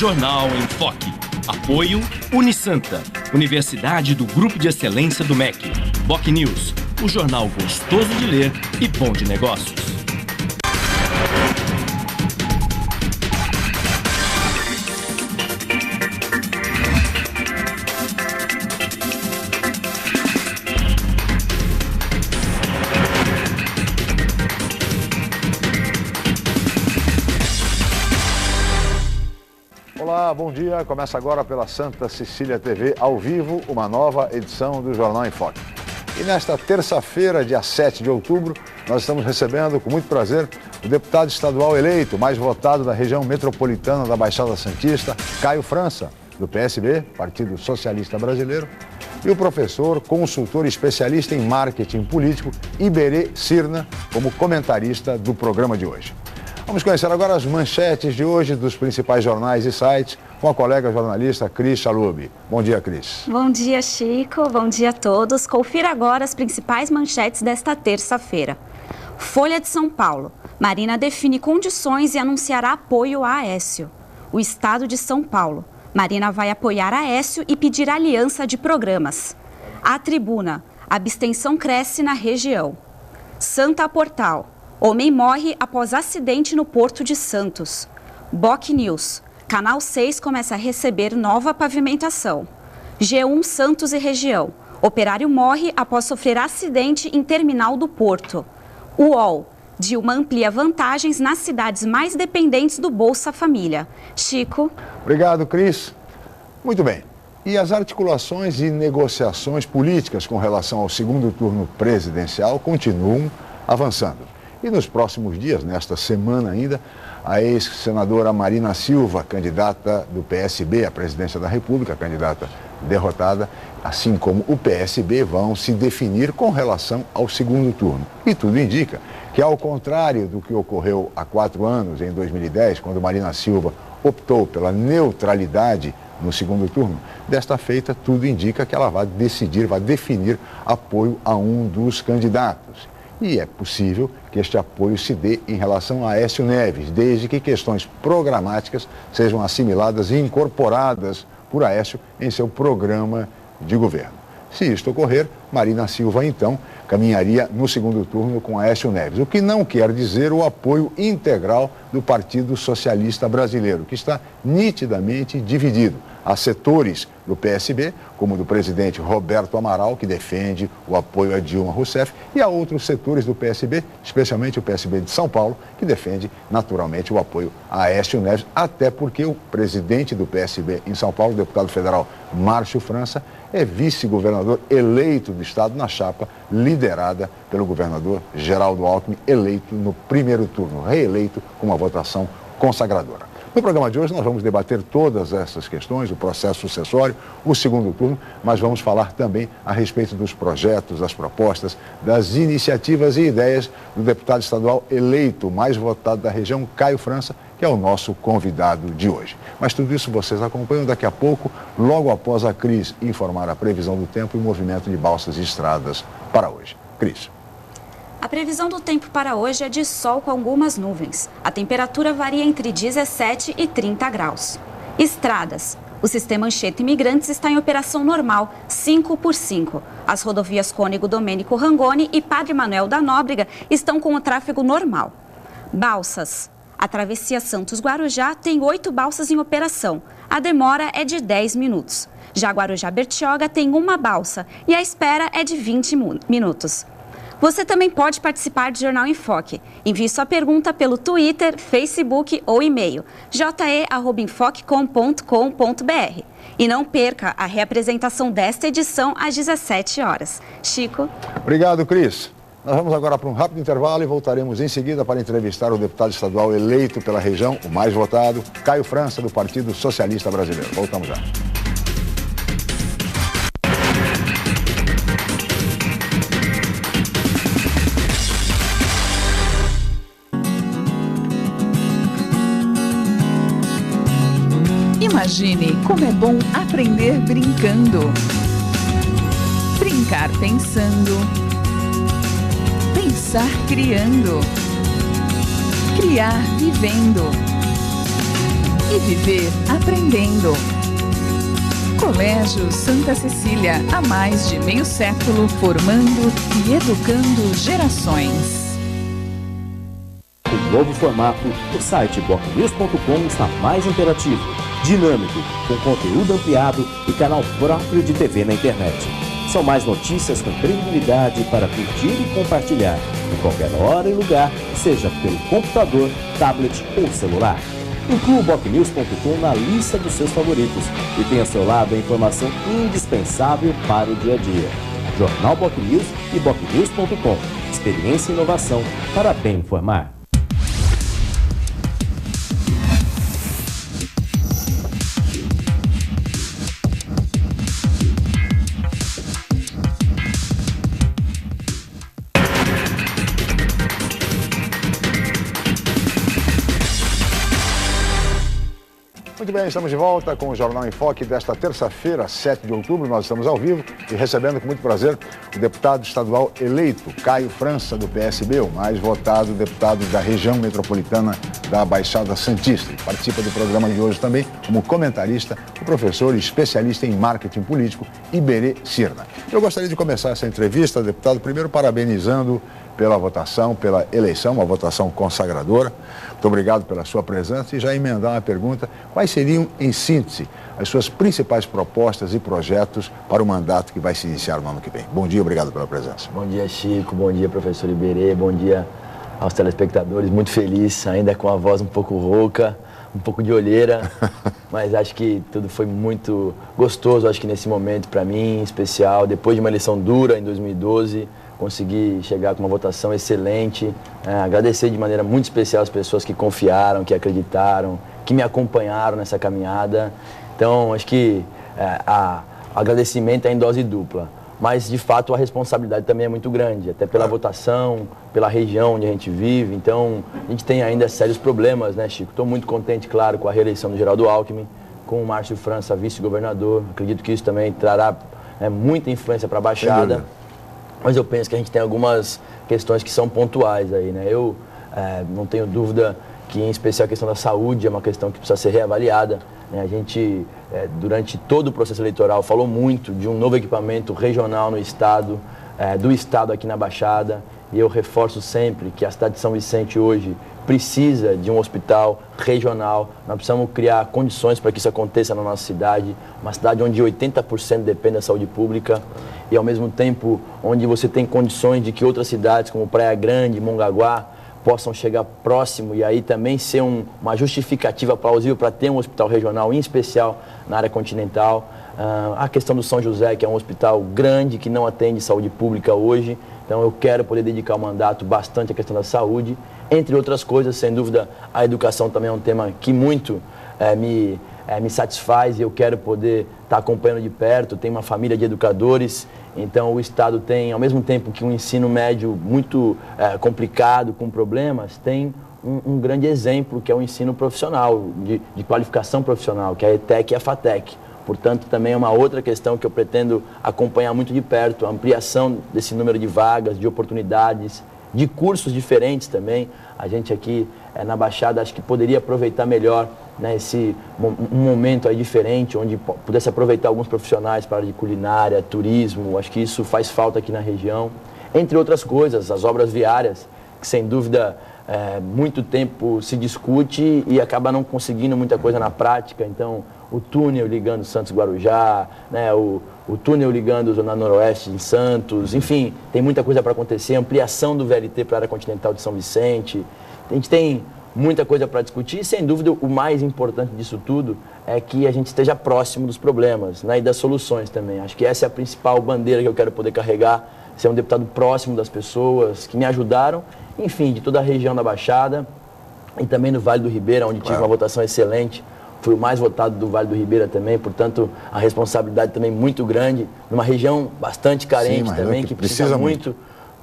Jornal em Foque. Apoio Unisanta, Universidade do Grupo de Excelência do MEC. BocNews, o jornal gostoso de ler e bom de negócios. Olá, bom dia. Começa agora pela Santa Cecília TV, ao vivo, uma nova edição do Jornal em Foque. E nesta terça-feira, dia 7 de outubro, nós estamos recebendo, com muito prazer, o deputado estadual eleito, mais votado da região metropolitana da Baixada Santista, Caio França, do PSB, Partido Socialista Brasileiro, e o professor, consultor e especialista em marketing político, Iberê Cirna, como comentarista do programa de hoje. Vamos conhecer agora as manchetes de hoje dos principais jornais e sites com a colega jornalista Cris Chalub. Bom dia, Cris. Bom dia, Chico. Bom dia a todos. Confira agora as principais manchetes desta terça-feira. Folha de São Paulo. Marina define condições e anunciará apoio a Aécio. O Estado de São Paulo. Marina vai apoiar Aécio e pedir aliança de programas. A Tribuna. Abstenção cresce na região. Santa Portal. Homem morre após acidente no Porto de Santos. BocNews. Canal 6 começa a receber nova pavimentação. G1 Santos e região. Operário morre após sofrer acidente em terminal do Porto. UOL. Dilma amplia vantagens nas cidades mais dependentes do Bolsa Família. Chico. Obrigado, Cris. Muito bem. E as articulações e negociações políticas com relação ao segundo turno presidencial continuam avançando. E nos próximos dias, nesta semana ainda, a ex-senadora Marina Silva, candidata do PSB à presidência da República, candidata derrotada, assim como o PSB, vão se definir com relação ao segundo turno. E tudo indica que, ao contrário do que ocorreu há 4 anos, em 2010, quando Marina Silva optou pela neutralidade no segundo turno, desta feita tudo indica que ela vai definir apoio a um dos candidatos. E é possível que este apoio se dê em relação a Aécio Neves, desde que questões programáticas sejam assimiladas e incorporadas por Aécio em seu programa de governo. Se isto ocorrer, Marina Silva, então, caminharia no segundo turno com Aécio Neves, o que não quer dizer o apoio integral do Partido Socialista Brasileiro, que está nitidamente dividido. Há setores do PSB, como o do presidente Roberto Amaral, que defende o apoio a Dilma Rousseff, e há outros setores do PSB, especialmente o PSB de São Paulo, que defende naturalmente o apoio a Aécio Neves, até porque o presidente do PSB em São Paulo, o deputado federal Márcio França, é vice-governador eleito do estado na chapa liderada pelo governador Geraldo Alckmin, eleito no primeiro turno, reeleito com uma votação consagradora. No programa de hoje nós vamos debater todas essas questões, o processo sucessório, o segundo turno, mas vamos falar também a respeito dos projetos, das propostas, das iniciativas e ideias do deputado estadual eleito mais votado da região, Caio França, que é o nosso convidado de hoje. Mas tudo isso vocês acompanham daqui a pouco, logo após a Cris informar a previsão do tempo e o movimento de balsas e estradas para hoje. Cris. A previsão do tempo para hoje é de sol com algumas nuvens. A temperatura varia entre 17 e 30 graus. Estradas. O sistema Anchieta Imigrantes está em operação normal, 5x5. As rodovias Cônego Domênico Rangoni e Padre Manuel da Nóbrega estão com o tráfego normal. Balsas. A travessia Santos-Guarujá tem 8 balsas em operação. A demora é de 10 minutos. Já Guarujá-Bertioga tem uma balsa e a espera é de 20 minutos. Você também pode participar do Jornal em Foque. Envie sua pergunta pelo Twitter, Facebook ou e-mail je@enfoquecom.com.br. E não perca a reapresentação desta edição às 17 horas. Chico. Obrigado, Cris. Nós vamos agora para um rápido intervalo e voltaremos em seguida para entrevistar o deputado estadual eleito pela região, o mais votado, Caio França, do Partido Socialista Brasileiro. Voltamos já. Imagine como é bom aprender brincando. Brincar pensando. Pensar criando. Criar vivendo. e viver aprendendo. Colégio Santa Cecília, há mais de meio século, formando e educando gerações. Com novo formato, o site bocnews.com está mais interativo, dinâmico, com conteúdo ampliado e canal próprio de TV na internet. São mais notícias com credibilidade para curtir e compartilhar, em qualquer hora e lugar, seja pelo computador, tablet ou celular. Inclua o bocnews.com na lista dos seus favoritos e tenha ao seu lado a informação indispensável para o dia a dia. Jornal Bocnews e bocnews.com. Experiência e inovação para bem informar. Muito bem, estamos de volta com o Jornal em Foque desta terça-feira, 7 de outubro. Nós estamos ao vivo e recebendo com muito prazer o deputado estadual eleito, Caio França, do PSB, o mais votado deputado da região metropolitana da Baixada Santista. Participa do programa de hoje também como comentarista, o professor e especialista em marketing político, Iberê Cirna. Eu gostaria de começar essa entrevista, deputado, primeiro parabenizando pela votação, pela eleição, uma votação consagradora. Muito obrigado pela sua presença e já emendar uma pergunta: quais seriam, em síntese, as suas principais propostas e projetos para o mandato que vai se iniciar no ano que vem? Bom dia, obrigado pela presença. Bom dia, Chico, bom dia, professor Iberê, bom dia aos telespectadores. Muito feliz, ainda com a voz um pouco rouca, um pouco de olheira, mas acho que tudo foi muito gostoso, acho que nesse momento para mim, em especial, depois de uma eleição dura em 2012, consegui chegar com uma votação excelente, agradecer de maneira muito especial as pessoas que confiaram, que acreditaram, que me acompanharam nessa caminhada. Então, acho que o agradecimento é em dose dupla, mas de fato a responsabilidade também é muito grande, até pela votação, pela região onde a gente vive. Então, a gente tem ainda sérios problemas, né, Chico? Estou muito contente, claro, com a reeleição do Geraldo Alckmin, com o Márcio França, vice-governador. Acredito que isso também trará muita influência para a Baixada. Mas eu penso que a gente tem algumas questões que são pontuais aí, né? Eu não tenho dúvida que, em especial, a questão da saúde é uma questão que precisa ser reavaliada, né? A gente, durante todo o processo eleitoral, falou muito de um novo equipamento regional no Estado, do Estado aqui na Baixada, e eu reforço sempre que a cidade de São Vicente hoje precisa de um hospital regional. Nós precisamos criar condições para que isso aconteça na nossa cidade, uma cidade onde 80% depende da saúde pública e, ao mesmo tempo, onde você tem condições de que outras cidades, como Praia Grande, Mongaguá, possam chegar próximo e aí também ser uma justificativa plausível para ter um hospital regional, em especial na área continental. A questão do São José, que é um hospital grande, que não atende saúde pública hoje. Então, eu quero poder dedicar o mandato bastante à questão da saúde. Entre outras coisas, sem dúvida, a educação também é um tema que muito me satisfaz e eu quero poder estar acompanhando de perto. Tenho uma família de educadores, então o Estado tem, ao mesmo tempo que um ensino médio muito complicado, com problemas, tem um grande exemplo, que é o ensino profissional, de qualificação profissional, que é a ETEC e a FATEC. Portanto, também é uma outra questão que eu pretendo acompanhar muito de perto, a ampliação desse número de vagas, de oportunidades, de cursos diferentes também. A gente aqui na Baixada acho que poderia aproveitar melhor, né, um momento aí diferente, onde pudesse aproveitar alguns profissionais para a área de culinária, turismo. Acho que isso faz falta aqui na região. Entre outras coisas, as obras viárias, que sem dúvida muito tempo se discute e acaba não conseguindo muita coisa na prática. Então, o túnel ligando Santos-Guarujá, né, o túnel ligando Zona Noroeste em Santos, enfim, tem muita coisa para acontecer, ampliação do VLT para a área continental de São Vicente. A gente tem muita coisa para discutir e, sem dúvida, o mais importante disso tudo é que a gente esteja próximo dos problemas, né, e das soluções também. Acho que essa é a principal bandeira que eu quero poder carregar, ser um deputado próximo das pessoas que me ajudaram, enfim, de toda a região da Baixada e também do Vale do Ribeira, onde tive uma votação excelente. Fui o mais votado do Vale do Ribeira também, portanto, a responsabilidade também muito grande, numa região bastante carente. Sim, também, que precisa muito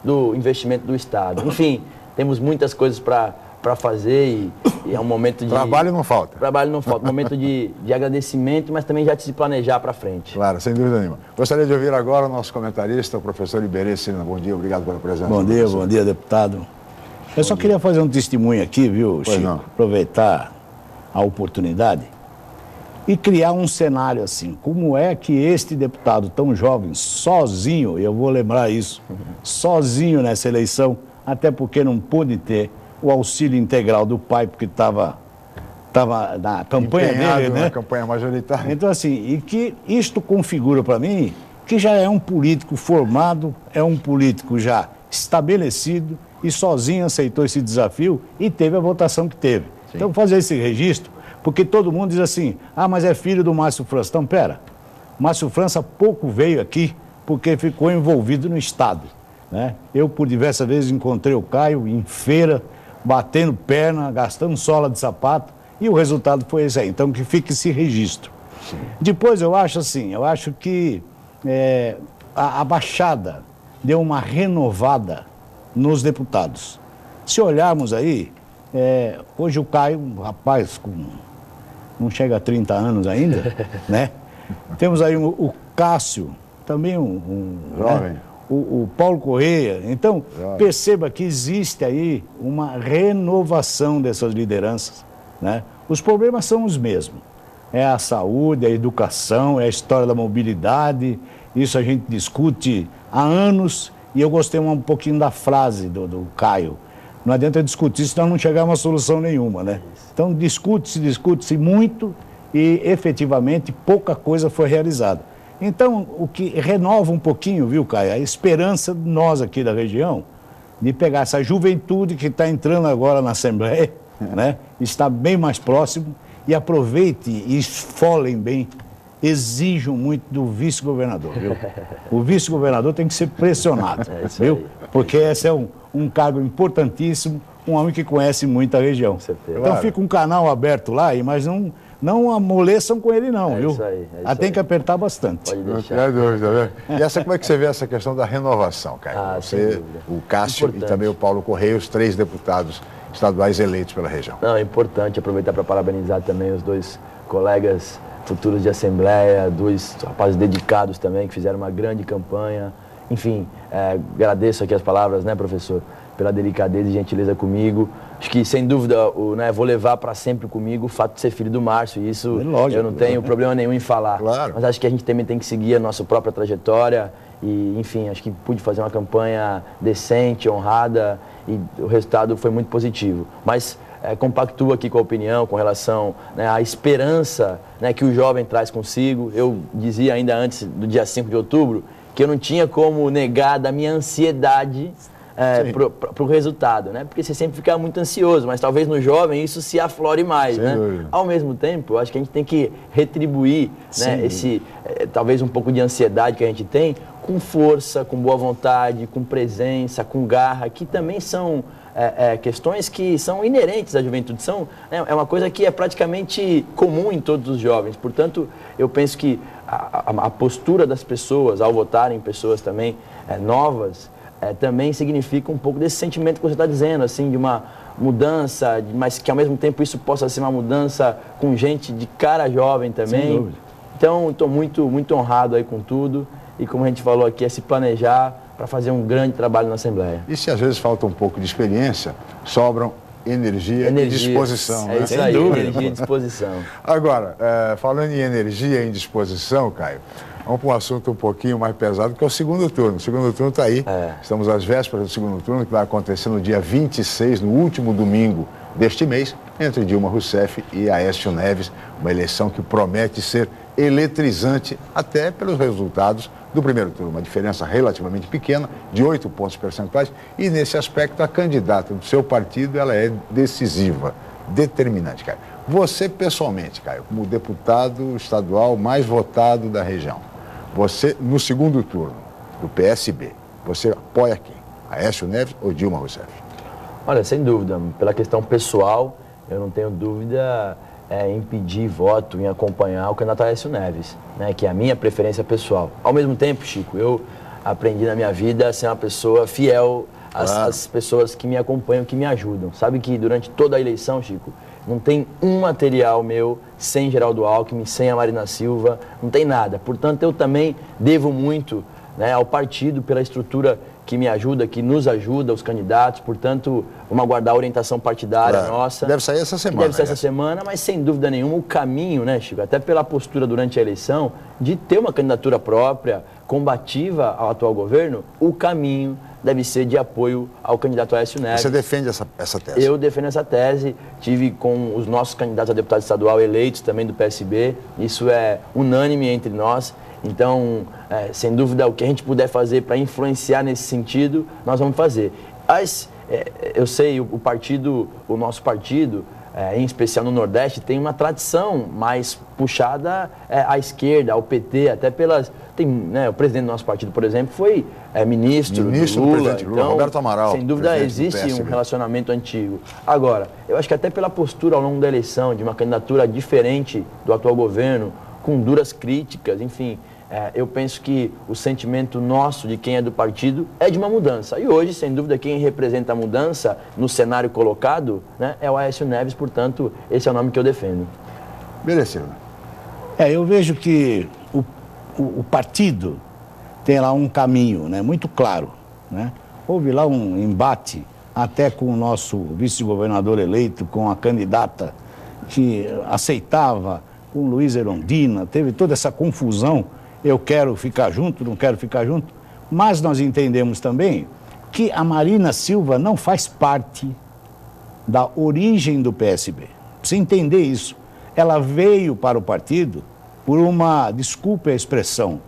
do investimento do Estado. Enfim, temos muitas coisas para fazer e é um momento de... Trabalho não falta. Trabalho não falta. Um momento de agradecimento, mas também já de se planejar para frente. Claro, sem dúvida nenhuma. Gostaria de ouvir agora o nosso comentarista, o professor Iberê Cirna. Bom dia, obrigado pela presença. Bom dia, deputado. Eu só queria fazer um testemunho aqui, viu, Chico? Aproveitar a oportunidade e criar um cenário assim. Como é que este deputado tão jovem, sozinho, eu vou lembrar isso, sozinho nessa eleição, até porque não pôde ter o auxílio integral do pai, porque estava na campanha dele, né? Na campanha majoritária. Então, assim, e que isto configura para mim que já é um político formado, é um político já estabelecido e sozinho aceitou esse desafio e teve a votação que teve. Sim. Então, fazer esse registro, porque todo mundo diz assim, mas é filho do Márcio França. Então, pera, Márcio França pouco veio aqui porque ficou envolvido no Estado, né? Eu, por diversas vezes, encontrei o Caio em feira, batendo perna, gastando sola de sapato, e o resultado foi esse aí. Então, que fique esse registro. Sim. Depois, eu acho que a Baixada deu uma renovada nos deputados. Se olharmos aí, hoje o Caio, um rapaz não chega a 30 anos ainda, né? Temos aí o Cássio, também jovem. Né? O Paulo Correia. Então, perceba que existe aí uma renovação dessas lideranças, né? Os problemas são os mesmos. É a saúde, a educação, é a história da mobilidade. Isso a gente discute há anos e eu gostei um pouquinho da frase do Caio. Não adianta discutir, senão não chegar a uma solução nenhuma, né? Então, discute-se muito e, efetivamente, pouca coisa foi realizada. Então, o que renova um pouquinho, viu, Caio, a esperança de nós aqui da região, de pegar essa juventude que está entrando agora na Assembleia, né? Está bem mais próximo e aproveite e esfolem bem, exijam muito do vice-governador, viu? O vice-governador tem que ser pressionado, viu? Porque esse é um cargo importantíssimo, um homem que conhece muito a região. Então fica um canal aberto lá, mas não amoleçam com ele não, viu? Isso aí, tem que apertar bastante. Pode deixar. Não tem dúvida, né? E como é que você vê essa questão da renovação, Caio? Você, o Cássio e também o Paulo Correia, os 3 deputados estaduais eleitos pela região. Não, é importante aproveitar para parabenizar também os 2 colegas futuros de Assembleia, 2 rapazes dedicados também, que fizeram uma grande campanha. Enfim, agradeço aqui as palavras, né, professor, pela delicadeza e gentileza comigo. Acho que, sem dúvida, vou levar para sempre comigo o fato de ser filho do Márcio. E isso eu não tenho problema nenhum em falar. Claro. Mas acho que a gente também tem que seguir a nossa própria trajetória. E, enfim, acho que pude fazer uma campanha decente, honrada, e o resultado foi muito positivo. Mas compactuo aqui com a opinião com relação, né, à esperança, né, que o jovem traz consigo. Eu dizia ainda antes do dia 5 de outubro que eu não tinha como negar da minha ansiedade para o resultado, né? Porque você sempre fica muito ansioso, mas talvez no jovem isso se aflore mais, né? Ao mesmo tempo, eu acho que a gente tem que retribuir, né, talvez um pouco de ansiedade que a gente tem com força, com boa vontade, com presença, com garra, que também são questões que são inerentes à juventude, é uma coisa que é praticamente comum em todos os jovens. Portanto, eu penso que a postura das pessoas ao votarem, pessoas também novas, também significa um pouco desse sentimento que você está dizendo, assim, de uma mudança, mas que ao mesmo tempo isso possa ser uma mudança com gente de cara jovem também. Sem dúvida. Então, estou muito honrado aí com tudo e, como a gente falou aqui, é se planejar para fazer um grande trabalho na Assembleia. E se às vezes falta um pouco de experiência, sobram energia e disposição. É isso aí, energia e disposição. Agora, falando em energia e em disposição, Caio, vamos para um assunto um pouquinho mais pesado, que é o segundo turno. O segundo turno está aí. Estamos às vésperas do segundo turno, que vai acontecer no dia 26, no último domingo deste mês, entre Dilma Rousseff e Aécio Neves. Uma eleição que promete ser eletrizante, até pelos resultados do primeiro turno. Uma diferença relativamente pequena, de 8 pontos percentuais. E, nesse aspecto, a candidata do seu partido, ela é decisiva, determinante, Caio. Você, pessoalmente, Caio, como deputado estadual mais votado da região, você, no segundo turno do PSB, você apoia quem? Aécio Neves ou Dilma Rousseff? Olha, sem dúvida, pela questão pessoal, eu não tenho dúvida em pedir voto, em acompanhar o candidato Aécio Neves, né, que é a minha preferência pessoal. Ao mesmo tempo, Chico, eu aprendi na minha vida a ser uma pessoa fiel às pessoas que me acompanham, que me ajudam. Sabe que durante toda a eleição, Chico, não tem um material meu sem Geraldo Alckmin, sem a Marina Silva, não tem nada. Portanto, eu também devo muito, né, ao partido pela estrutura que me ajuda, que nos ajuda, os candidatos. Portanto, vamos aguardar a orientação partidária nossa. Deve sair essa semana. Deve sair essa semana, mas sem dúvida nenhuma o caminho, né, Chico, até pela postura durante a eleição, de ter uma candidatura própria, combativa ao atual governo, o caminho deve ser de apoio ao candidato Aécio Neves. Você defende essa tese? Eu defendo essa tese, tive com os nossos candidatos a deputado estadual eleitos também do PSB, isso é unânime entre nós. Então, sem dúvida, o que a gente puder fazer para influenciar nesse sentido, nós vamos fazer. Mas, eu sei, o nosso partido, em especial no Nordeste, tem uma tradição mais puxada à esquerda, ao PT, até pelas... o presidente do nosso partido, por exemplo, foi ministro do presidente Lula, então, Roberto Amaral. Sem dúvida, existe um relacionamento antigo. Agora, eu acho que até pela postura ao longo da eleição, de uma candidatura diferente do atual governo, com duras críticas, enfim... eu penso que o sentimento nosso, de quem é do partido, é de uma mudança. E hoje, sem dúvida, quem representa a mudança no cenário colocado, né, é o Aécio Neves, portanto, esse é o nome que eu defendo. Beleza. Eu vejo que o partido tem lá um caminho, né, muito claro. Né? Houve lá um embate até com o nosso vice-governador eleito, com a candidata que aceitava, com Luiz Erondina, teve toda essa confusão. Eu quero ficar junto, não quero ficar junto, mas nós entendemos também que a Marina Silva não faz parte da origem do PSB. Precisa entender isso. Ela veio para o partido por uma, desculpe a expressão,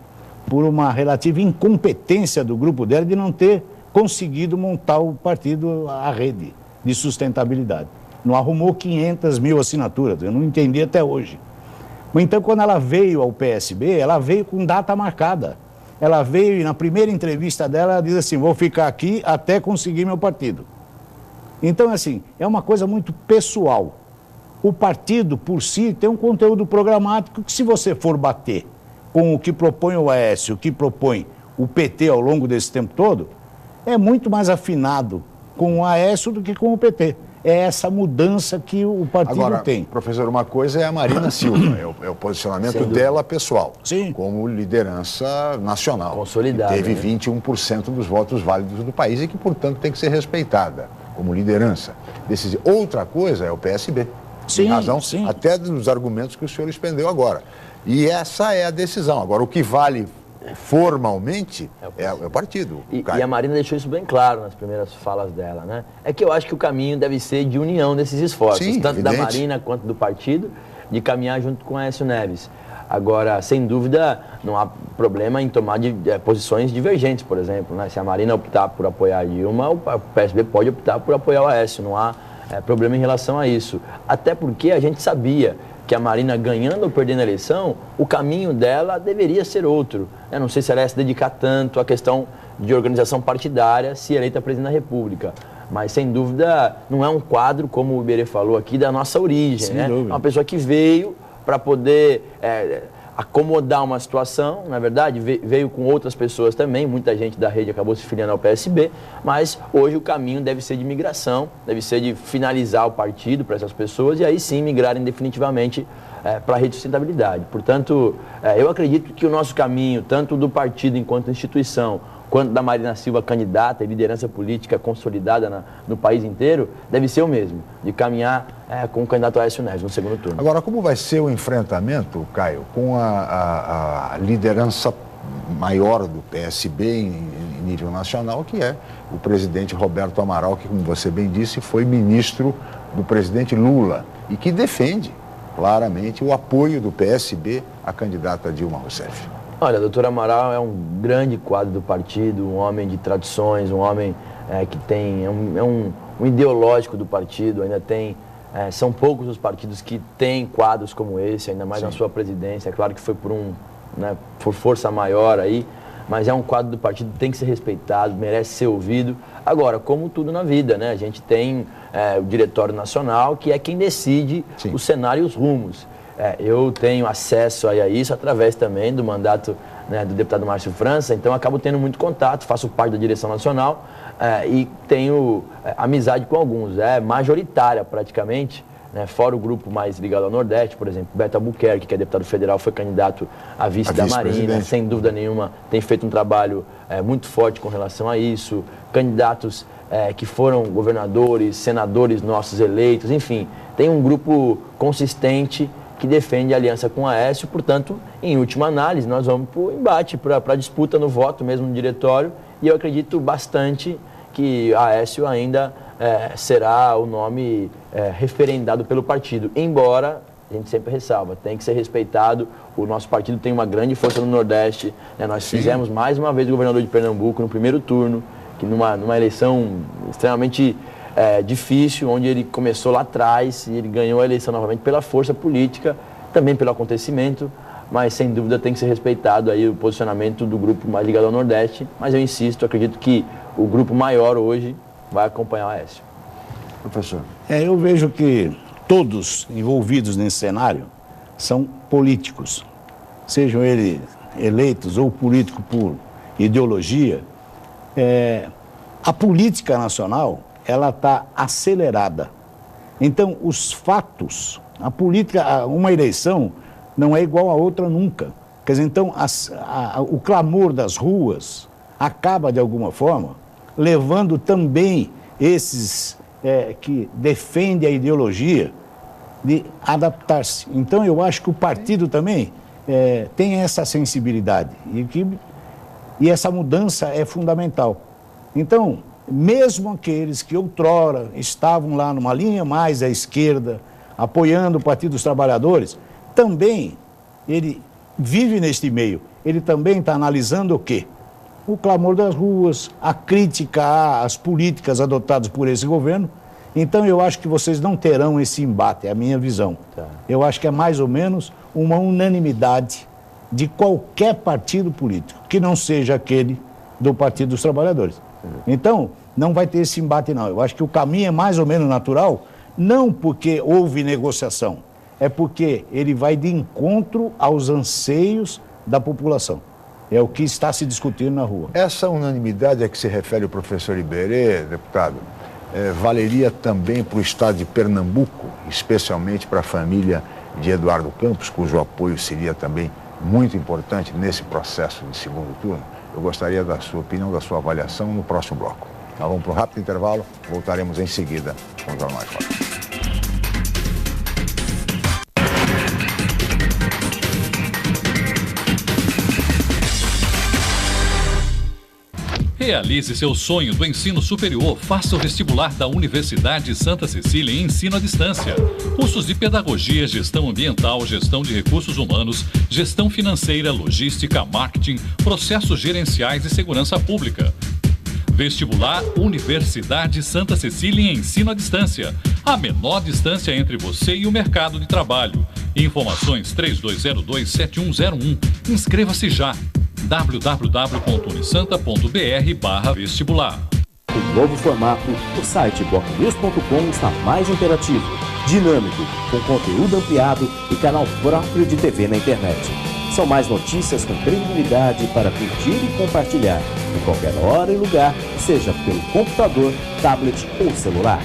por uma relativa incompetência do grupo dela de não ter conseguido montar o partido, a rede de sustentabilidade. Não arrumou 500 mil assinaturas, eu não entendi até hoje. Então, quando ela veio ao PSB, ela veio com data marcada. Ela veio e na primeira entrevista dela, ela diz assim, vou ficar aqui até conseguir meu partido. Então, assim, é uma coisa muito pessoal. O partido, por si, tem um conteúdo programático que, se você for bater com o que propõe o Aécio, o que propõe o PT ao longo desse tempo todo, é muito mais afinado com o Aécio do que com o PT. É essa mudança que o partido Agora, tem. Professor, uma coisa é a Marina Silva, é o posicionamento dela pessoal, Sim. como liderança nacional. Consolidada. Teve né? 21% dos votos válidos do país e que, portanto, tem que ser respeitada como liderança. Outra coisa é o PSB. Sim, em razão sim. até dos argumentos que o senhor expendeu agora. E essa é a decisão. Agora, o que vale formalmente é o partido. E a Marina deixou isso bem claro nas primeiras falas dela, né? É que eu acho que o caminho deve ser de união desses esforços, Sim, tanto evidente. da Marina quanto do partido, de caminhar junto com Aécio Neves. Agora, sem dúvida, não há problema em tomar posições divergentes, por exemplo, né? Se a Marina optar por apoiar a Dilma, o PSB pode optar por apoiar o Aécio, não há problema em relação a isso. Até porque a gente sabia que a Marina, ganhando ou perdendo a eleição, o caminho dela deveria ser outro. Eu não sei se ela ia se dedicar tanto à questão de organização partidária, se eleita presidente da República. Mas, sem dúvida, não é um quadro, como o Iberê falou aqui, da nossa origem. Sem né? dúvida. É uma pessoa que veio para poder acomodar uma situação, na verdade, veio com outras pessoas também, muita gente da rede acabou se filiando ao PSB, mas hoje o caminho deve ser de migração, deve ser de finalizar o partido para essas pessoas e aí sim migrarem definitivamente para a rede de sustentabilidade. Portanto, eu acredito que o nosso caminho, tanto do partido enquanto instituição, quanto da Marina Silva candidata e liderança política consolidada no país inteiro, deve ser o mesmo, de caminhar com o candidato Aécio Neves no segundo turno. Agora, como vai ser o enfrentamento, Caio, com a liderança maior do PSB em nível nacional, que é o presidente Roberto Amaral, que, como você bem disse, foi ministro do presidente Lula e que defende claramente o apoio do PSB à candidata Dilma Rousseff? Olha, o doutor Amaral é um grande quadro do partido, um homem de tradições, um homem que tem, um ideológico do partido, ainda tem, são poucos os partidos que têm quadros como esse, ainda mais na sua presidência. É claro que foi por força maior aí, mas é um quadro do partido que tem que ser respeitado, merece ser ouvido. Agora, como tudo na vida, né? A gente tem o Diretório Nacional, que é quem decide o cenário e os rumos. Eu tenho acesso a isso através também do mandato do deputado Márcio França, então acabo tendo muito contato, faço parte da direção nacional e tenho amizade com alguns. É majoritária praticamente né? Fora o grupo mais ligado ao Nordeste, por exemplo, Beto Albuquerque, que é deputado federal, foi candidato a vice da Marina, sem dúvida nenhuma, tem feito um trabalho muito forte com relação a isso. Candidatos que foram governadores, senadores nossos eleitos, enfim, tem um grupo consistente que defende a aliança com o Aécio. Portanto, em última análise, nós vamos para o embate, para a disputa no voto mesmo no diretório, e eu acredito bastante que Aécio ainda será o nome referendado pelo partido, embora a gente sempre ressalva, tem que ser respeitado. O nosso partido tem uma grande força no Nordeste, né? Nós fizemos mais uma vez o governador de Pernambuco no primeiro turno, que numa eleição extremamente difícil, onde ele começou lá atrás e ele ganhou a eleição novamente pela força política, também pelo acontecimento, mas sem dúvida tem que ser respeitado aí o posicionamento do grupo mais ligado ao Nordeste. Mas eu insisto, acredito que o grupo maior hoje vai acompanhar o Aécio. Professor. Eu vejo que todos envolvidos nesse cenário são políticos, sejam eles eleitos ou políticos por ideologia. A política nacional, ela está acelerada. Então, os fatos, a política, uma eleição não é igual a outra nunca. Quer dizer, então, o clamor das ruas acaba, de alguma forma, levando também esses que defendem a ideologia de adaptar-se. Então, eu acho que o partido também tem essa sensibilidade e essa mudança é fundamental. Então, mesmo aqueles que outrora estavam lá numa linha mais à esquerda, apoiando o Partido dos Trabalhadores, também ele vive neste meio. Ele também está analisando o quê? O clamor das ruas, a crítica às políticas adotadas por esse governo. Então, eu acho que vocês não terão esse embate, é a minha visão. Tá. Eu acho que é mais ou menos uma unanimidade de qualquer partido político, que não seja aquele do Partido dos Trabalhadores. Então, não vai ter esse embate, não. Eu acho que o caminho é mais ou menos natural, não porque houve negociação, é porque ele vai de encontro aos anseios da população. É o que está se discutindo na rua. Essa unanimidade a que se refere o professor Iberê, deputado, valeria também para o estado de Pernambuco, especialmente para a família de Eduardo Campos, cujo apoio seria também muito importante nesse processo de segundo turno? Eu gostaria da sua opinião, da sua avaliação no próximo bloco. Então, vamos para um rápido intervalo, voltaremos em seguida com o Jornal em Foque. Realize seu sonho do ensino superior. Faça o vestibular da Universidade Santa Cecília em ensino à distância. Cursos de pedagogia, gestão ambiental, gestão de recursos humanos, gestão financeira, logística, marketing, processos gerenciais e segurança pública. Vestibular Universidade Santa Cecília em ensino à distância. A menor distância entre você e o mercado de trabalho. Informações 3202-7101. Inscreva-se já. www.unisanta.br/vestibular. O novo formato, o site bocnews.com está mais interativo, dinâmico, com conteúdo ampliado e canal próprio de TV na internet. São mais notícias com credibilidade para curtir e compartilhar, em qualquer hora e lugar, seja pelo computador, tablet ou celular.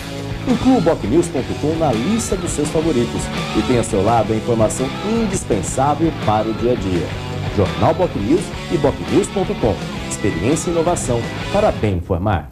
Inclua o bocnews.com na lista dos seus favoritos e tenha ao seu lado a informação indispensável para o dia a dia. Jornal BocNews e bocnews.com. Experiência e inovação para bem informar.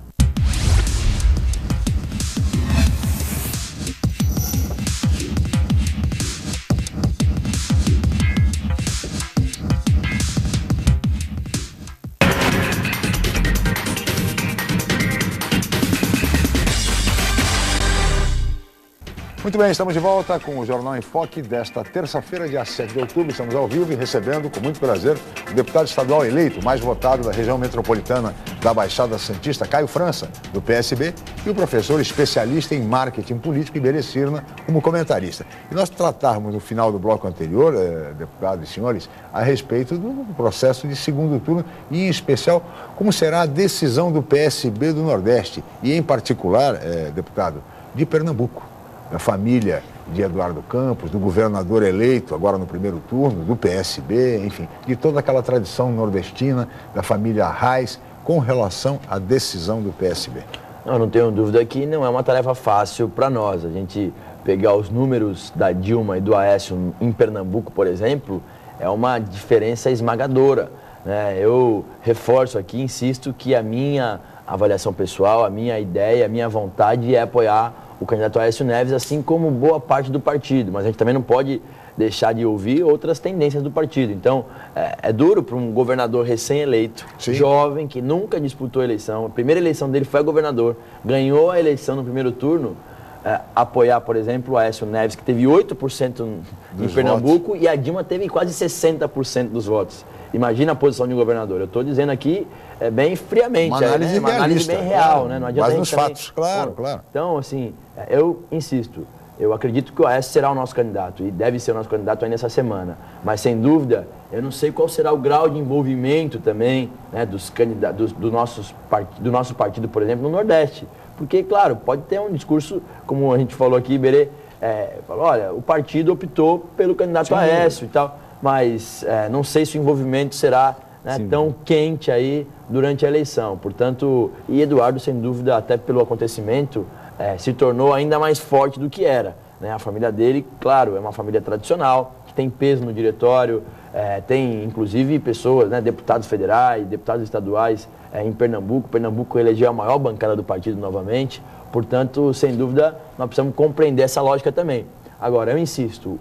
Muito bem, estamos de volta com o Jornal em Foque desta terça-feira, dia 7 de outubro. Estamos ao vivo e recebendo, com muito prazer, o deputado estadual eleito, mais votado da região metropolitana da Baixada Santista, Caio França, do PSB, e o professor especialista em marketing político, Iberê Cirna, como comentarista. E nós tratarmos no final do bloco anterior, deputado e senhores, a respeito do processo de segundo turno e, em especial, como será a decisão do PSB do Nordeste e, em particular, deputado, de Pernambuco. Da família de Eduardo Campos, do governador eleito agora no primeiro turno, do PSB, enfim, de toda aquela tradição nordestina, da família Arraes, com relação à decisão do PSB. Não tenho dúvida que não é uma tarefa fácil para nós. A gente pegar os números da Dilma e do Aécio em Pernambuco, por exemplo, é uma diferença esmagadora, né? Eu reforço aqui, insisto, que a minha avaliação pessoal, a minha ideia, a minha vontade é apoiar o candidato Aécio Neves, assim como boa parte do partido, mas a gente também não pode deixar de ouvir outras tendências do partido. Então, é duro para um governador recém-eleito, jovem, que nunca disputou eleição, a primeira eleição dele foi a governador, ganhou a eleição no primeiro turno, apoiar, por exemplo, o Aécio Neves, que teve 8% em Pernambuco votos. E a Dilma teve quase 60% dos votos. Imagina a posição de um governador. Eu estou dizendo aqui bem friamente, uma análise bem real, né? Não adianta mas nos fatos, claro. Então, assim, eu insisto, eu acredito que o Aécio será o nosso candidato e deve ser o nosso candidato ainda essa semana. Mas, sem dúvida, eu não sei qual será o grau de envolvimento também, né, dos candidatos, do nosso partido, por exemplo, no Nordeste. Porque, claro, pode ter um discurso, como a gente falou aqui, Iberê, falou, olha, o partido optou pelo candidato Aécio e tal, mas não sei se o envolvimento será tão quente aí durante a eleição. Portanto, e Eduardo, sem dúvida, até pelo acontecimento, se tornou ainda mais forte do que era, né? A família dele, claro, é uma família tradicional, que tem peso no diretório, tem inclusive pessoas, né, deputados federais, deputados estaduais em Pernambuco. Pernambuco elegeu a maior bancada do partido novamente, portanto, sem dúvida, nós precisamos compreender essa lógica também. Agora, eu insisto,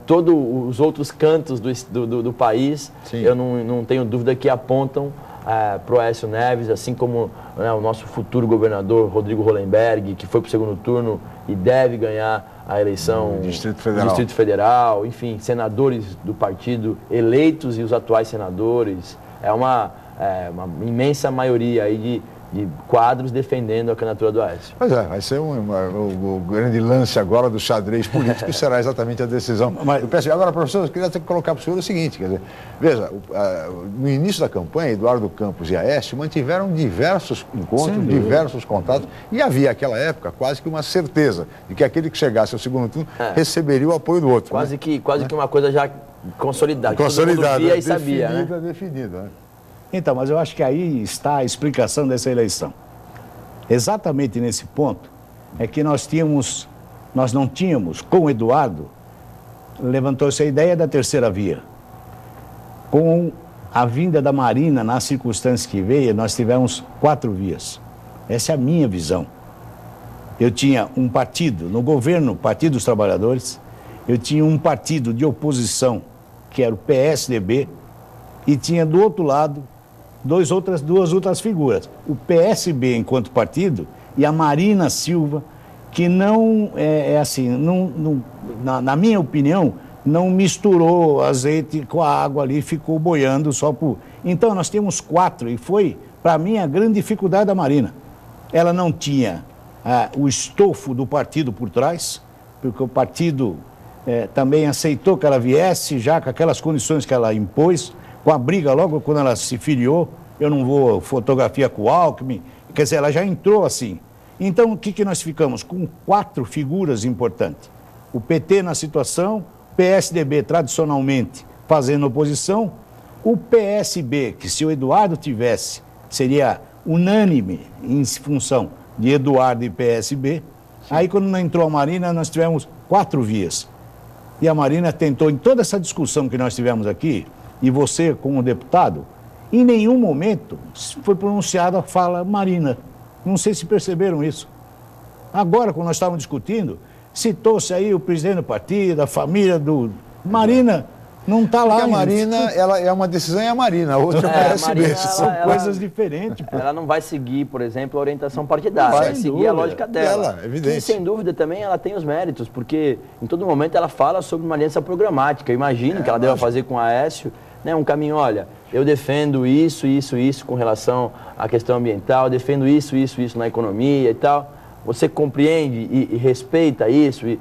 todos os outros cantos do país, eu não tenho dúvida que apontam para o Aécio Neves, assim como o nosso futuro governador Rodrigo Hollenberg, que foi para o segundo turno e deve ganhar a eleição do Distrito Federal, enfim, senadores do partido eleitos e os atuais senadores. É uma imensa maioria aí de quadros defendendo a candidatura do Aécio. Pois vai ser o grande lance agora do xadrez político, será exatamente a decisão. Agora, professor, eu queria colocar para o senhor o seguinte, quer dizer, veja, no início da campanha, Eduardo Campos e Aécio mantiveram diversos encontros, diversos contatos, e havia naquela época quase que uma certeza de que aquele que chegasse ao segundo turno receberia o apoio do outro. Quase que uma coisa já consolidada, todo mundo via e sabia, definida, né? Então, mas eu acho que aí está a explicação dessa eleição. Exatamente nesse ponto é que nós não tínhamos, com o Eduardo, levantou-se a ideia da terceira via. Com a vinda da Marina, nas circunstâncias que veio, nós tivemos 4 vias. Essa é a minha visão. Eu tinha um partido no governo, Partido dos Trabalhadores, eu tinha um partido de oposição, que era o PSDB, e tinha do outro lado duas outras figuras, o PSB enquanto partido e a Marina Silva, que não, na minha opinião, não misturou azeite com a água ali, ficou boiando só por... Então nós temos 4 e foi, para mim, a grande dificuldade da Marina. Ela não tinha o estofo do partido por trás, porque o partido também aceitou que ela viesse, já com aquelas condições que ela impôs, com a briga logo quando ela se filiou, eu não vou fotografia com o Alckmin, quer dizer, ela já entrou assim. Então, o que nós ficamos? Com 4 figuras importantes. O PT na situação, o PSDB tradicionalmente fazendo oposição, o PSB, que se o Eduardo tivesse, seria unânime em função de Eduardo e PSB. Aí, quando entrou a Marina, nós tivemos 4 vias. E a Marina tentou, em toda essa discussão que nós tivemos aqui, e você, como deputado, em nenhum momento foi pronunciada a fala Marina. Não sei se perceberam isso. Agora, quando nós estávamos discutindo, citou-se aí o presidente do partido, a família do... Marina não está lá. Porque a Marina, ela é uma decisão e a Marina, a outra é a PSB. São coisas diferentes. Ela não vai seguir, por exemplo, a orientação partidária, vai seguir a lógica dela. Evidente. E, sem dúvida, também ela tem os méritos, porque em todo momento ela fala sobre uma aliança programática. Eu imagino que ela deva fazer com a Aécio, um caminho, olha, eu defendo isso com relação à questão ambiental, defendo isso na economia e tal. Você compreende e respeita isso e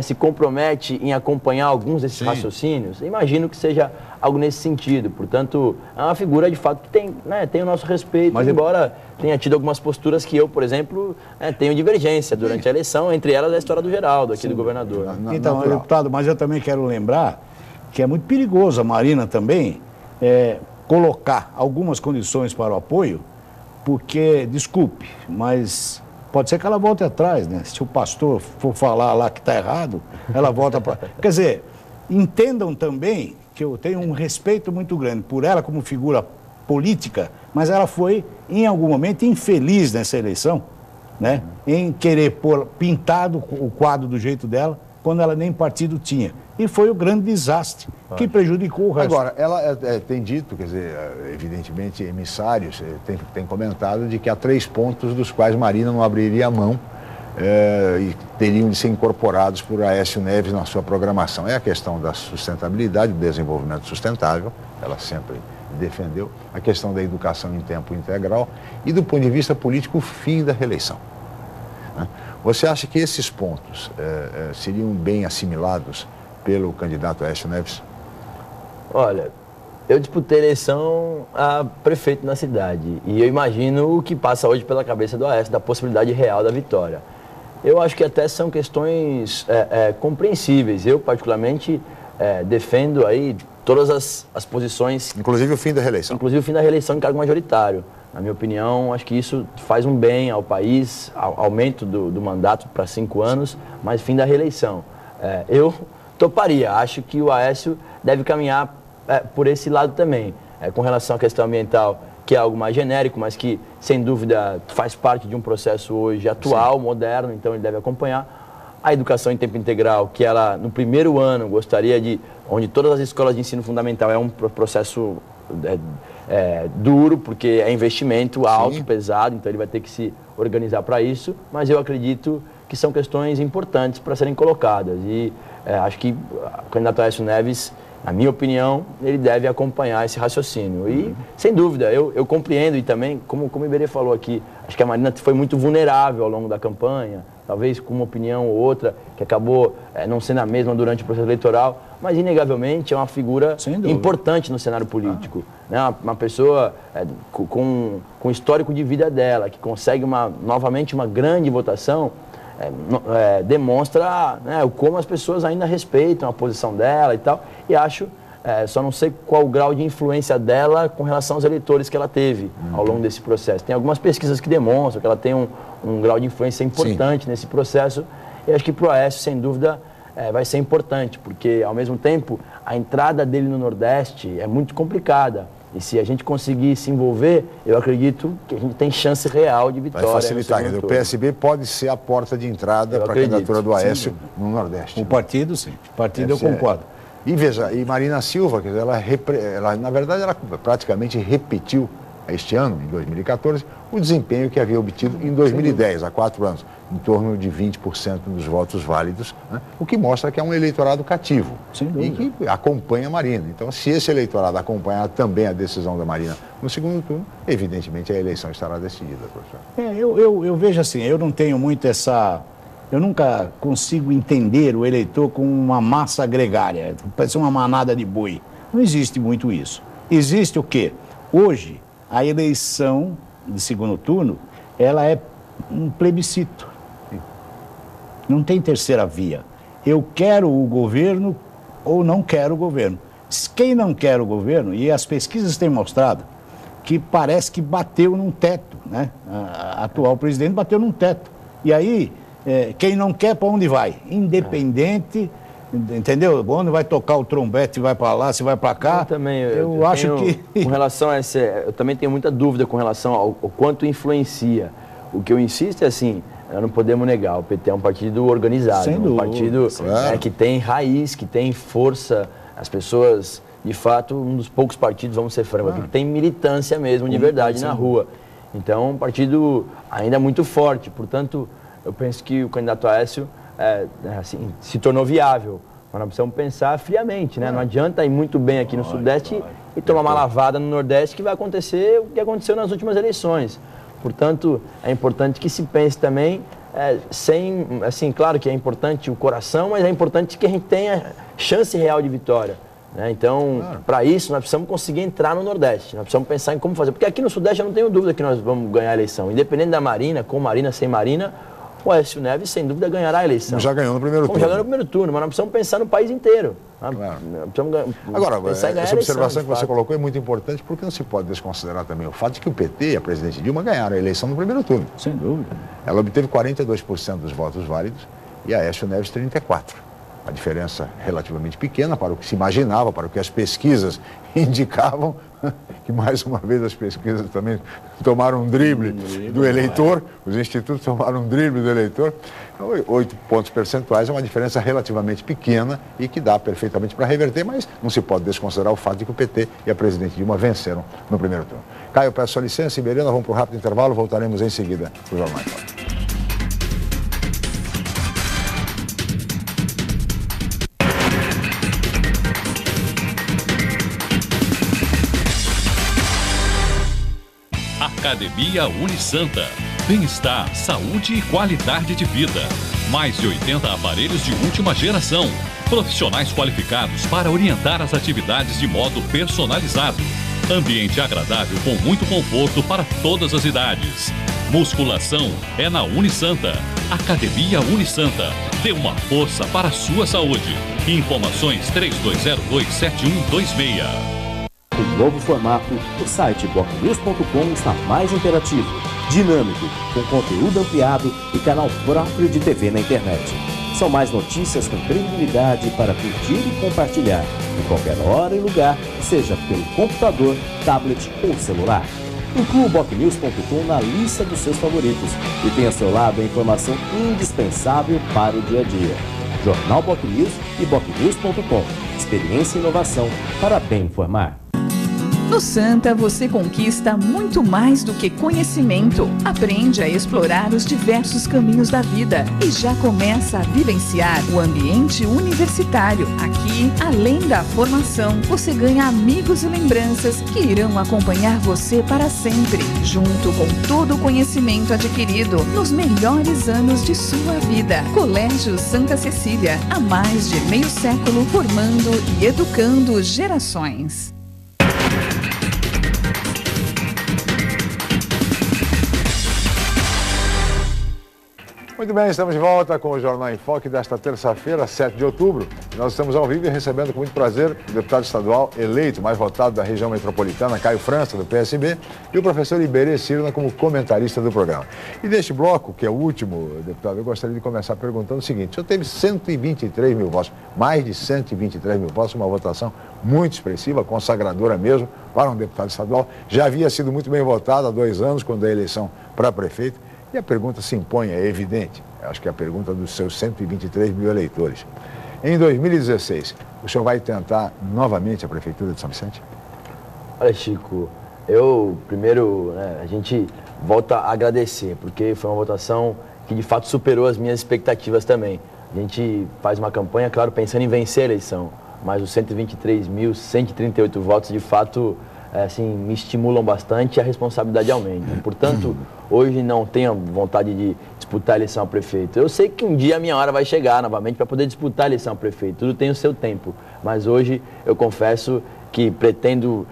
se compromete em acompanhar alguns desses raciocínios? Imagino que seja algo nesse sentido. Portanto, é uma figura, de fato, que tem o nosso respeito, mas embora tenha tido algumas posturas que eu, por exemplo, tenho divergência durante a eleição, entre elas a história do Geraldo, aqui do governador. Então, deputado, mas eu também quero lembrar que é muito perigoso a Marina também colocar algumas condições para o apoio, porque, desculpe, mas Pode ser que ela volte atrás, né? Se o pastor for falar lá que está errado, ela volta para... Quer dizer, entendam também que eu tenho um respeito muito grande por ela como figura política, mas ela foi, em algum momento, infeliz nessa eleição, né? Em querer pôr pintado o quadro do jeito dela, quando ela nem partido tinha. E foi o grande desastre que prejudicou o resto. Agora, ela tem dito, quer dizer, evidentemente, emissários tem comentado de que há 3 pontos dos quais Marina não abriria a mão e teriam de ser incorporados por Aécio Neves na sua programação. É a questão da sustentabilidade, do desenvolvimento sustentável, ela sempre defendeu, a questão da educação em tempo integral e, do ponto de vista político, o fim da reeleição. Você acha que esses pontos seriam bem assimilados pelo candidato Aécio Neves? Olha, eu disputei eleição a prefeito na cidade e eu imagino o que passa hoje pela cabeça do Aécio, da possibilidade real da vitória. Eu acho que até são questões compreensíveis. Eu, particularmente, defendo aí todas as posições... Inclusive o fim da reeleição. Inclusive o fim da reeleição em cargo majoritário. Na minha opinião, acho que isso faz um bem ao país, aumento do mandato para 5 anos, mas fim da reeleição. Eu toparia, acho que o Aécio deve caminhar por esse lado também. Com relação à questão ambiental, que é algo mais genérico, mas que, sem dúvida, faz parte de um processo hoje atual, sim, moderno, então ele deve acompanhar. A educação em tempo integral, que ela, no primeiro ano, gostaria de... onde todas as escolas de ensino fundamental é um processo duro, porque é investimento alto, sim, pesado, então ele vai ter que se organizar para isso, mas eu acredito que são questões importantes para serem colocadas. E acho que o candidato Aécio Neves, na minha opinião, ele deve acompanhar esse raciocínio. E, sem dúvida, eu compreendo e também, como o Iberê falou aqui, acho que a Marina foi muito vulnerável ao longo da campanha, talvez com uma opinião ou outra, que acabou não sendo a mesma durante o processo eleitoral, mas, inegavelmente, é uma figura importante no cenário político. Né? Uma pessoa com o histórico de vida dela, que consegue novamente uma grande votação, demonstra como as pessoas ainda respeitam a posição dela e tal. E acho, só não sei qual o grau de influência dela com relação aos eleitores que ela teve ao longo desse processo. Tem algumas pesquisas que demonstram que ela tem um grau de influência importante, sim, nesse processo. E acho que para o Aécio, sem dúvida, vai ser importante, porque, ao mesmo tempo, a entrada dele no Nordeste é muito complicada. E se a gente conseguir se envolver, eu acredito que a gente tem chance real de vitória. Vai facilitar. O PSB pode ser a porta de entrada para a candidatura do Aécio, sim, no Nordeste. O partido, sim. O partido eu concordo. E veja, e Marina Silva, quer dizer, ela, na verdade, ela praticamente repetiu este ano, em 2014, o desempenho que havia obtido em 2010, há 4 anos, em torno de 20% dos votos válidos, né? O que mostra que é um eleitorado cativo e que acompanha a Marina. Então, se esse eleitorado acompanhar também a decisão da Marina no segundo turno, evidentemente a eleição estará decidida, professor. Eu vejo assim, eu não tenho muito essa... Eu nunca consigo entender o eleitor como uma massa gregária, parece uma manada de boi. Não existe muito isso. Existe o quê? Hoje, a eleição de segundo turno, ela é um plebiscito. Não tem terceira via. Eu quero o governo ou não quero o governo. Quem não quer o governo, e as pesquisas têm mostrado, que parece que bateu num teto, né? A atual presidente bateu num teto. E aí, quem não quer, para onde vai? Independente, entendeu? Onde vai tocar o trombete, se vai para lá, se vai para cá. Eu acho que... Com relação a esse, eu também tenho muita dúvida com relação ao quanto influencia. O que eu insisto é assim, não podemos negar, o PT é um partido organizado, um partido que tem raiz, que tem força. As pessoas, de fato, um dos poucos partidos, vamos ser francos, que tem militância mesmo, de verdade, na rua. Então, um partido ainda muito forte. Portanto, eu penso que o candidato Aécio assim, se tornou viável. Mas nós precisamos pensar friamente, né? Não adianta ir muito bem aqui no Sudeste e tomar uma lavada no Nordeste, que vai acontecer o que aconteceu nas últimas eleições. Portanto, é importante que se pense também, assim, claro que é importante o coração, mas é importante que a gente tenha chance real de vitória. Né? Então, para isso, nós precisamos conseguir entrar no Nordeste. Nós precisamos pensar em como fazer. Porque aqui no Sudeste eu não tenho dúvida que nós vamos ganhar a eleição. Independente da Marina, com Marina, sem Marina, o Aécio Neves, sem dúvida, ganhará a eleição. Já ganhou no primeiro turno. Já ganhou no primeiro turno, mas nós precisamos pensar no país inteiro. Agora, essa observação que você colocou é muito importante, porque não se pode desconsiderar também o fato de que o PT e a presidente Dilma ganharam a eleição no primeiro turno. Sem dúvida. Ela obteve 42% dos votos válidos e a Aécio Neves 34%. A diferença relativamente pequena para o que se imaginava, para o que as pesquisas indicavam, que mais uma vez as pesquisas também tomaram um drible do eleitor, os institutos tomaram um drible do eleitor. 8 pontos percentuais é uma diferença relativamente pequena e que dá perfeitamente para reverter, mas não se pode desconsiderar o fato de que o PT e a presidente Dilma venceram no primeiro turno. Caio, eu peço sua licença, Iberê, nós vamos para um rápido intervalo, voltaremos em seguida para o Jornal. Academia Unisanta. Bem-estar, saúde e qualidade de vida. Mais de 80 aparelhos de última geração. Profissionais qualificados para orientar as atividades de modo personalizado. Ambiente agradável com muito conforto para todas as idades. Musculação é na Unisanta. Academia Unisanta. Dê uma força para a sua saúde. Informações 3202-7126. Com novo formato, o site BocNews.com está mais interativo, dinâmico, com conteúdo ampliado e canal próprio de TV na internet. São mais notícias com credibilidade para curtir e compartilhar, em qualquer hora e lugar, seja pelo computador, tablet ou celular. Inclua o BocNews.com na lista dos seus favoritos e tenha ao seu lado a informação indispensável para o dia a dia. Jornal BocNews e BocNews.com. Experiência e inovação para bem informar. No Santa, você conquista muito mais do que conhecimento. Aprende a explorar os diversos caminhos da vida e já começa a vivenciar o ambiente universitário. Aqui, além da formação, você ganha amigos e lembranças que irão acompanhar você para sempre, junto com todo o conhecimento adquirido nos melhores anos de sua vida. Colégio Santa Cecília, há mais de meio século formando e educando gerações. Muito bem, estamos de volta com o Jornal em Foque desta terça-feira, 7 de outubro. Nós estamos ao vivo e recebendo com muito prazer o deputado estadual eleito, mais votado da região metropolitana, Caio França, do PSB, e o professor Iberê Cirna como comentarista do programa. E neste bloco, que é o último, deputado, eu gostaria de começar perguntando o seguinte: o senhor teve 123 mil votos, mais de 123 mil votos, uma votação muito expressiva, consagradora mesmo, para um deputado estadual. Já havia sido muito bem votado há 2 anos, quando a eleição para prefeito. E a pergunta se impõe, é evidente, acho que é a pergunta dos seus 123 mil eleitores. Em 2016, o senhor vai tentar novamente a Prefeitura de São Vicente? Olha, Chico, eu primeiro, a gente volta a agradecer, porque foi uma votação que de fato superou as minhas expectativas também. A gente faz uma campanha, claro, pensando em vencer a eleição, mas os 123.138 votos de fato assim, me estimulam bastante e a responsabilidade aumenta. Portanto, hoje não tenho vontade de disputar a eleição a prefeito. Eu sei que um dia a minha hora vai chegar novamente para poder disputar a eleição a prefeito. Tudo tem o seu tempo. Mas hoje eu confesso que pretendo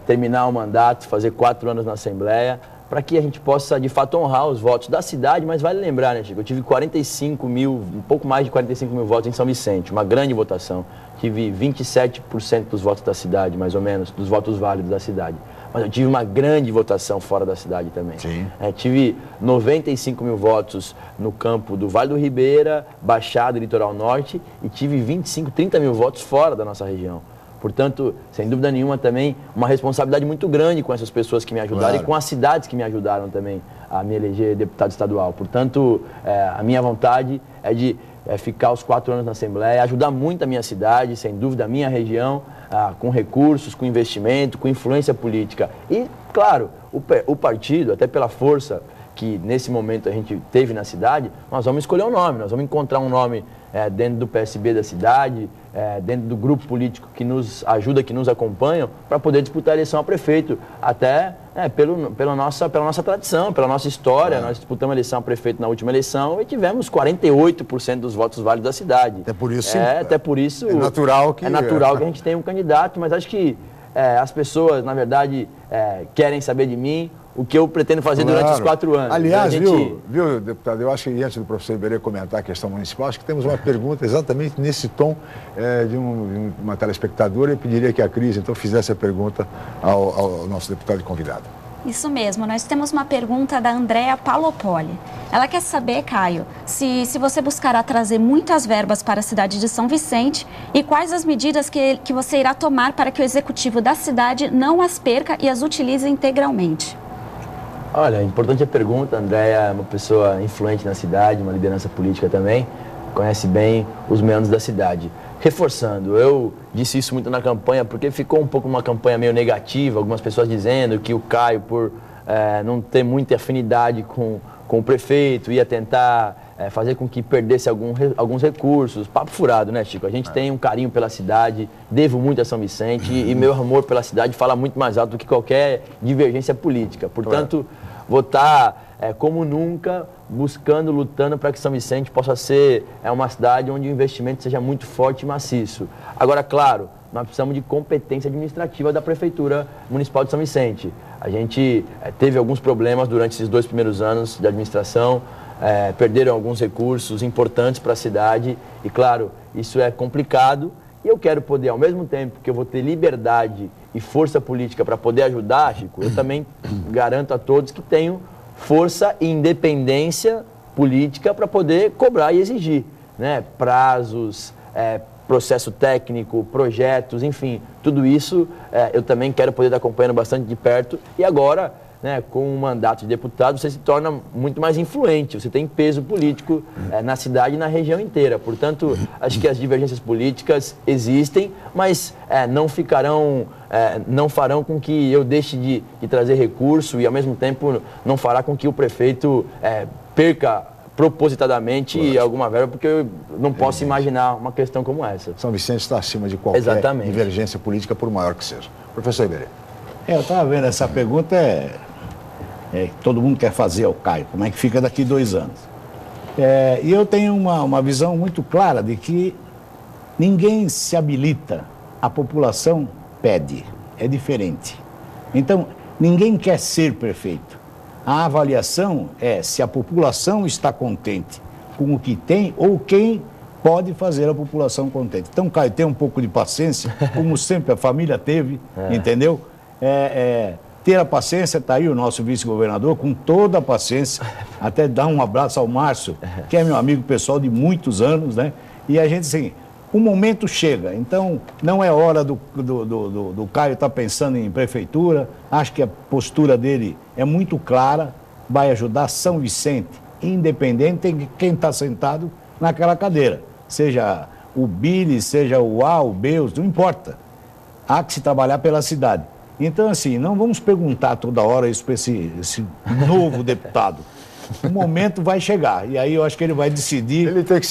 terminar o mandato, fazer 4 anos na Assembleia, para que a gente possa, de fato, honrar os votos da cidade. Mas vale lembrar, né, Chico? Eu tive 45 mil, um pouco mais de 45 mil votos em São Vicente, uma grande votação. Tive 27% dos votos da cidade, mais ou menos, dos votos válidos da cidade. Mas eu tive uma grande votação fora da cidade também. Sim. Tive 95 mil votos no campo do Vale do Ribeira, Baixada e Litoral Norte, e tive 30 mil votos fora da nossa região. Portanto, sem dúvida nenhuma também, uma responsabilidade muito grande com essas pessoas que me ajudaram, claro, e com as cidades que me ajudaram também a me eleger deputado estadual. Portanto, a minha vontade é de ficar os 4 anos na Assembleia, ajudar muito a minha cidade, sem dúvida a minha região, com recursos, com investimento, com influência política. E, claro, o partido, até pela força que nesse momento a gente teve na cidade, nós vamos escolher um nome, nós vamos encontrar um nome dentro do PSB da cidade, dentro do grupo político que nos ajuda, que nos acompanham, para poder disputar a eleição a prefeito, até pela nossa tradição, pela nossa história. Nós disputamos a eleição a prefeito na última eleição e tivemos 48% dos votos válidos da cidade. Até por isso, até por isso é natural que a gente tenha um candidato, mas acho que as pessoas, na verdade, querem saber de mim. o que eu pretendo fazer durante os 4 anos. Aliás, viu, deputado, eu acho que antes do professor Iberê comentar a questão municipal, acho que temos uma pergunta exatamente nesse tom de uma telespectadora. Eu pediria que a Cris, então, fizesse a pergunta ao nosso deputado convidado. Isso mesmo, nós temos uma pergunta da Andréa Palopoli. Ela quer saber, Caio, se você buscará trazer muitas verbas para a cidade de São Vicente e quais as medidas que você irá tomar para que o executivo da cidade não as perca e as utilize integralmente. Olha, importante a pergunta. A Andréa é uma pessoa influente na cidade, uma liderança política também, conhece bem os meandros da cidade. Reforçando, eu disse isso muito na campanha, porque ficou um pouco uma campanha meio negativa, algumas pessoas dizendo que o Caio, por não ter muita afinidade com o prefeito, ia tentar fazer com que perdesse alguns recursos. Papo furado, né, Chico? A gente tem um carinho pela cidade, devo muito a São Vicente e meu amor pela cidade fala muito mais alto do que qualquer divergência política. Portanto, vou estar, como nunca, buscando, lutando para que São Vicente possa ser uma cidade onde o investimento seja muito forte e maciço. Agora, claro, nós precisamos de competência administrativa da Prefeitura Municipal de São Vicente. A gente teve alguns problemas durante esses 2 primeiros anos de administração, perderam alguns recursos importantes para a cidade e, claro, isso é complicado e eu quero poder, ao mesmo tempo que eu vou ter liberdade e força política para poder ajudar, Chico, eu também garanto a todos que tenho força e independência política para poder cobrar e exigir, né? Prazos, processo técnico, projetos, enfim, tudo isso eu também quero poder estar acompanhando bastante de perto e agora, né, com um mandato de deputado, você se torna muito mais influente, você tem peso político na cidade e na região inteira. Portanto, acho que as divergências políticas existem, mas não farão com que eu deixe de trazer recurso e, ao mesmo tempo, não fará com que o prefeito perca propositadamente alguma verba, porque eu não posso imaginar uma questão como essa. São Vicente está acima de qualquer divergência política, por maior que seja. Professor Iberê. Eu estava vendo essa pergunta, todo mundo quer fazer ao Caio, como é que fica daqui 2 anos. E eu tenho uma visão muito clara de que ninguém se habilita, a população pede, é diferente. Então, ninguém quer ser prefeito. A avaliação é se a população está contente com o que tem ou quem pode fazer a população contente. Então, Caio, tem um pouco de paciência, como sempre a família teve, entendeu? Ter a paciência, está aí o nosso vice-governador, com toda a paciência, até dar um abraço ao Márcio, que é meu amigo pessoal de muitos anos, né? E a gente, assim, o momento chega, então não é hora do Caio estar pensando em prefeitura, acho que a postura dele é muito clara, vai ajudar São Vicente, independente de quem está sentado naquela cadeira, seja o Billy, seja o A, o B, não importa, há que se trabalhar pela cidade. Então, assim, não vamos perguntar toda hora isso para esse novo deputado. O momento vai chegar, e aí eu acho que ele vai decidir... Ele tem que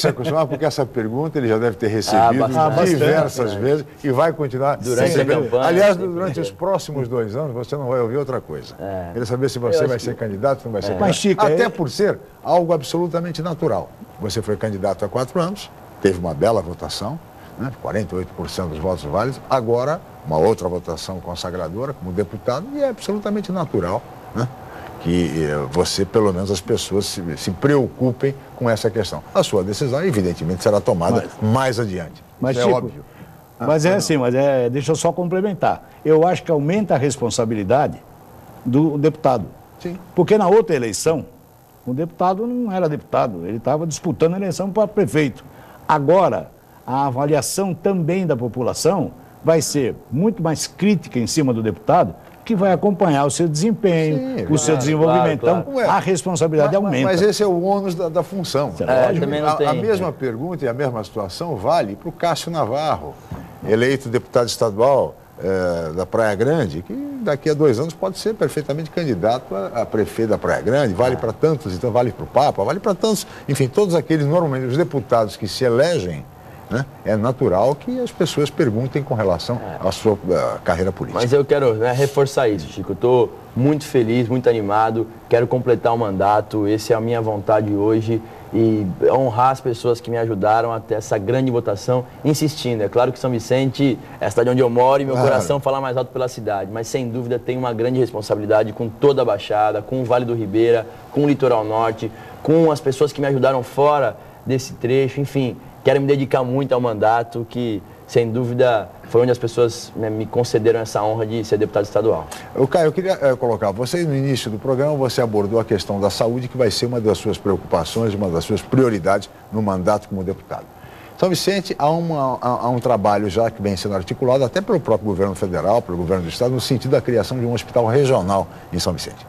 se acostumar, porque essa pergunta ele já deve ter recebido diversas vezes e vai continuar durante a campanha. Aliás, durante os próximos 2 anos, você não vai ouvir outra coisa. Queria saber se você vai ser candidato ou não vai ser candidato. Mas, Chico, até por ser algo absolutamente natural. Você foi candidato há 4 anos, teve uma bela votação, né? 48% dos votos válidos, agora uma outra votação consagradora como deputado, e é absolutamente natural, né, que você, pelo menos as pessoas se preocupem com essa questão. A sua decisão, evidentemente, será tomada mais adiante. Mas, é Chico, óbvio. Deixa eu só complementar. Eu acho que aumenta a responsabilidade do deputado. Sim. Porque na outra eleição, o deputado não era deputado, ele estava disputando a eleição para prefeito. Agora, a avaliação também da população vai ser muito mais crítica em cima do deputado, que vai acompanhar o seu desempenho, o seu desenvolvimento. Claro. Então, a responsabilidade aumenta. Mas esse é o ônus da função. Também não tem. A mesma pergunta e a mesma situação vale para o Cássio Navarro, eleito deputado estadual da Praia Grande, que daqui a 2 anos pode ser perfeitamente candidato a prefeito da Praia Grande, vale para tantos, então vale para o Papa, vale para tantos, enfim, todos aqueles, normalmente, os deputados que se elegem né, é natural que as pessoas perguntem com relação à sua carreira política. Mas eu quero reforçar isso, Chico. Eu estou muito feliz, muito animado, quero completar o mandato, essa é a minha vontade hoje e honrar as pessoas que me ajudaram até essa grande votação, insistindo. É claro que São Vicente é a cidade onde eu moro e meu coração fala mais alto pela cidade, mas sem dúvida tem uma grande responsabilidade com toda a Baixada, com o Vale do Ribeira, com o Litoral Norte, com as pessoas que me ajudaram fora desse trecho, enfim, quero me dedicar muito ao mandato que, sem dúvida, foi onde as pessoas me concederam essa honra de ser deputado estadual. Caio, eu queria colocar, você no início do programa, você abordou a questão da saúde, que vai ser uma das suas preocupações, uma das suas prioridades no mandato como deputado. São Vicente, há um trabalho já que vem sendo articulado até pelo próprio governo federal, pelo governo do estado, no sentido da criação de um hospital regional em São Vicente.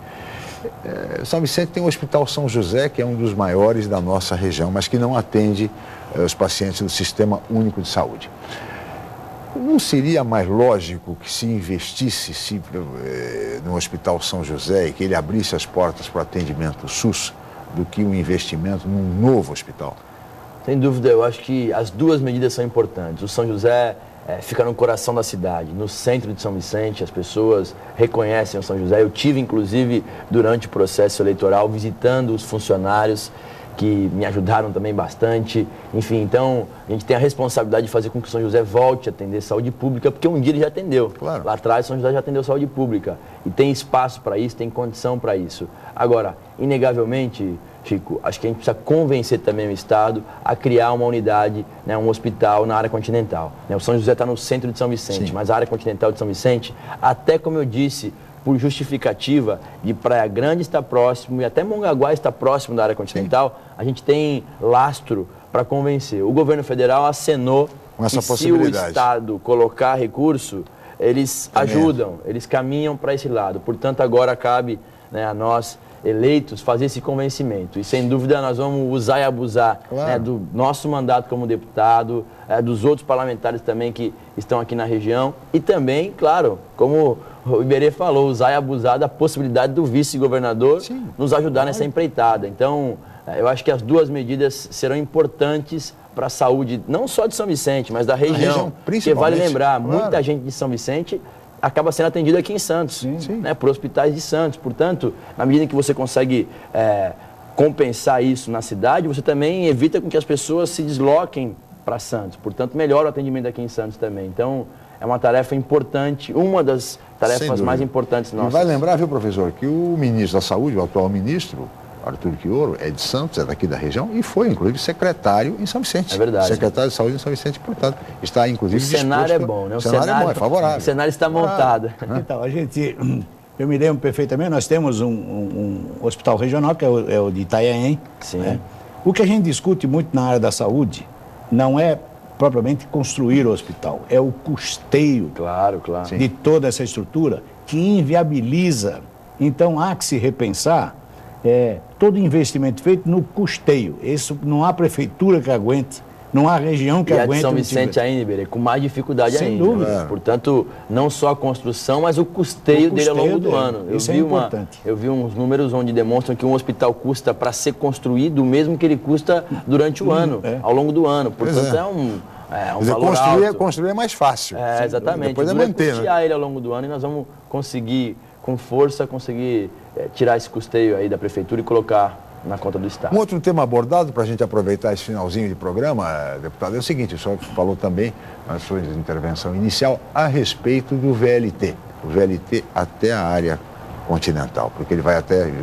São Vicente tem o Hospital São José, que é um dos maiores da nossa região, mas que não atende os pacientes do Sistema Único de Saúde. Não seria mais lógico que se investisse no Hospital São José e que ele abrisse as portas para o atendimento SUS do que um investimento num novo hospital? Sem dúvida, eu acho que as duas medidas são importantes. O São José fica no coração da cidade, no centro de São Vicente, as pessoas reconhecem o São José. Eu tive, inclusive, durante o processo eleitoral, visitando os funcionários que me ajudaram também bastante. Enfim, então, a gente tem a responsabilidade de fazer com que o São José volte a atender saúde pública, porque um dia ele já atendeu. Claro. Lá atrás, São José já atendeu saúde pública. E tem espaço para isso, tem condição para isso. Agora, inegavelmente, Chico, acho que a gente precisa convencer também o Estado a criar uma unidade, um hospital na área continental. O São José está no centro de São Vicente, Sim. mas a área continental de São Vicente, até como eu disse, por justificativa de Praia Grande estar próximo e até Mongaguá está próximo da área continental, a gente tem lastro para convencer. O governo federal acenou com essa que possibilidade. Se o Estado colocar recurso, eles ajudam, eles caminham para esse lado. Portanto, agora cabe a nós, eleitos, fazer esse convencimento. E, sem dúvida, nós vamos usar e abusar do nosso mandato como deputado, dos outros parlamentares também que estão aqui na região e também, claro, como o Iberê falou, usar e abusar da possibilidade do vice-governador nos ajudar nessa empreitada. Então, eu acho que as duas medidas serão importantes para a saúde, não só de São Vicente, mas da região. Porque vale lembrar, muita gente de São Vicente acaba sendo atendida aqui em Santos, por hospitais de Santos. Portanto, na medida em que você consegue compensar isso na cidade, você também evita com que as pessoas se desloquem para Santos. Portanto, melhora o atendimento aqui em Santos também. Então, é uma tarefa importante, uma das tarefas mais importantes nossas. E vai lembrar, viu, professor, que o ministro da Saúde, o atual ministro, Arthur Quioro, é de Santos, é daqui da região e foi, inclusive, secretário em São Vicente. É verdade. Secretário de Saúde em São Vicente, portanto, está, inclusive, o cenário é bom, né? O cenário é bom, é favorável. O cenário está montado. Então, eu me lembro perfeitamente, nós temos um hospital regional, que é o de Itanhaém. Sim. O que a gente discute muito na área da saúde não é propriamente construir o hospital, é o custeio de toda essa estrutura que inviabiliza. Então, há que se repensar todo investimento feito no custeio. Isso não há prefeitura que aguente, não há região que aguente. E a de São Vicente ainda, Iberê, com mais dificuldade ainda. Sem dúvida. Portanto, não só a construção, mas o custeio dele ao longo do ano. Isso é importante. Eu vi uns números onde demonstram que um hospital custa para ser construído o mesmo que ele custa durante o ano, ao longo do ano. Portanto, é um valor alto. Construir é mais fácil. Exatamente. Depois é manter, custear ele ao longo do ano e nós vamos conseguir, com força, tirar esse custeio aí da prefeitura e colocar na conta do Estado. Um outro tema abordado, para a gente aproveitar esse finalzinho de programa, deputado, é o seguinte: o senhor falou também na sua intervenção inicial a respeito do VLT. O VLT até a área continental, porque ele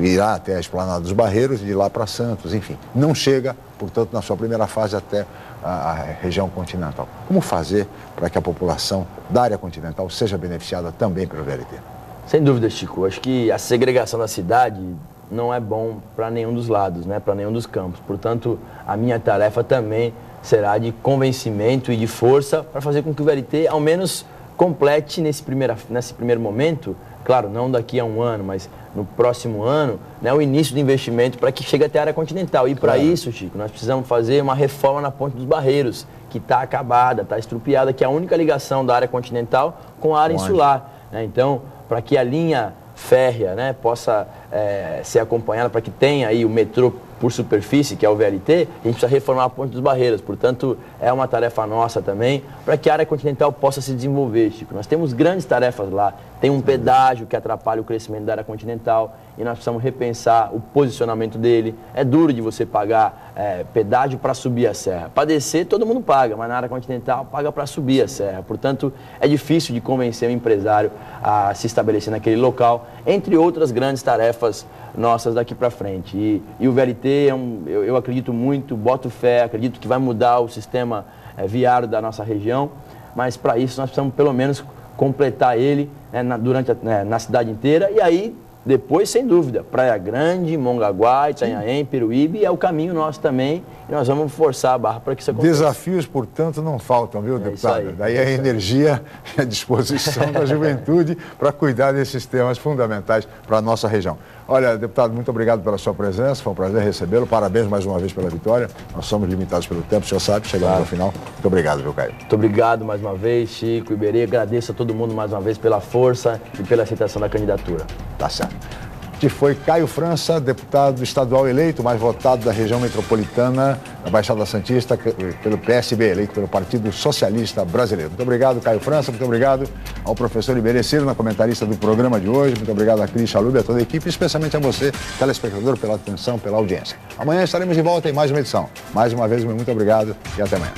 irá até a Esplanada dos Barreiros e de lá para Santos, enfim. Não chega, portanto, na sua primeira fase até a região continental. Como fazer para que a população da área continental seja beneficiada também pelo VLT? Sem dúvida, Chico. Acho que a segregação da cidade não é bom para nenhum dos lados, para nenhum dos campos. Portanto, a minha tarefa também será de convencimento e de força para fazer com que o VLT, ao menos, complete nesse primeiro momento, claro, não daqui a um ano, mas no próximo ano, o início do investimento para que chegue até a área continental. E para isso, Chico, nós precisamos fazer uma reforma na Ponte dos Barreiros, que está acabada, está estrupiada, que é a única ligação da área continental com a área insular. Então, para que a linha férrea possa ser acompanhada, para que tenha aí o metrô por superfície, que é o VLT, a gente precisa reformar a Ponte dos Barreiras. Portanto, é uma tarefa nossa também para que a área continental possa se desenvolver, Chico. Nós temos grandes tarefas lá. Tem um pedágio que atrapalha o crescimento da área continental e nós precisamos repensar o posicionamento dele. É duro de você pagar pedágio para subir a serra. Para descer, todo mundo paga, mas na área continental paga para subir a serra. Portanto, é difícil de convencer o empresário a se estabelecer naquele local, entre outras grandes tarefas nossas daqui para frente. E o VLT, eu acredito muito, boto fé, acredito que vai mudar o sistema viário da nossa região, mas para isso nós precisamos pelo menos completar ele na cidade inteira. E aí, depois, sem dúvida, Praia Grande, Mongaguá, Itanhaém, Peruíbe, é o caminho nosso também, e nós vamos forçar a barra para que isso aconteça. Desafios, portanto, não faltam, viu, deputado? Daí a energia e a disposição da juventude para cuidar desses temas fundamentais para a nossa região. Olha, deputado, muito obrigado pela sua presença, foi um prazer recebê-lo, parabéns mais uma vez pela vitória. Nós somos limitados pelo tempo, o senhor sabe, chegamos ao final. Muito obrigado, viu, Caio? Muito obrigado mais uma vez, Chico, Iberê, agradeço a todo mundo mais uma vez pela força e pela aceitação da candidatura. Tá certo. Que foi Caio França, deputado estadual eleito, mais votado da região metropolitana da Baixada Santista, pelo PSB, eleito pelo Partido Socialista Brasileiro. Muito obrigado, Caio França, muito obrigado ao professor Iberê Cirna, comentarista do programa de hoje, muito obrigado a Cris Chalub, a toda a equipe, especialmente a você, telespectador, pela atenção, pela audiência. Amanhã estaremos de volta em mais uma edição. Mais uma vez, muito obrigado e até amanhã.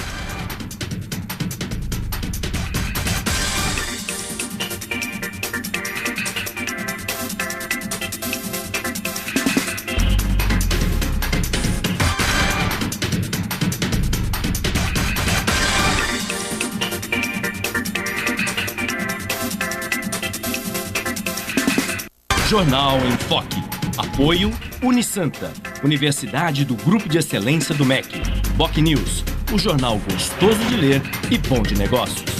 Jornal em Foque. Apoio Unisanta, Universidade do Grupo de Excelência do MEC. BocNews, o jornal gostoso de ler e bom de negócios.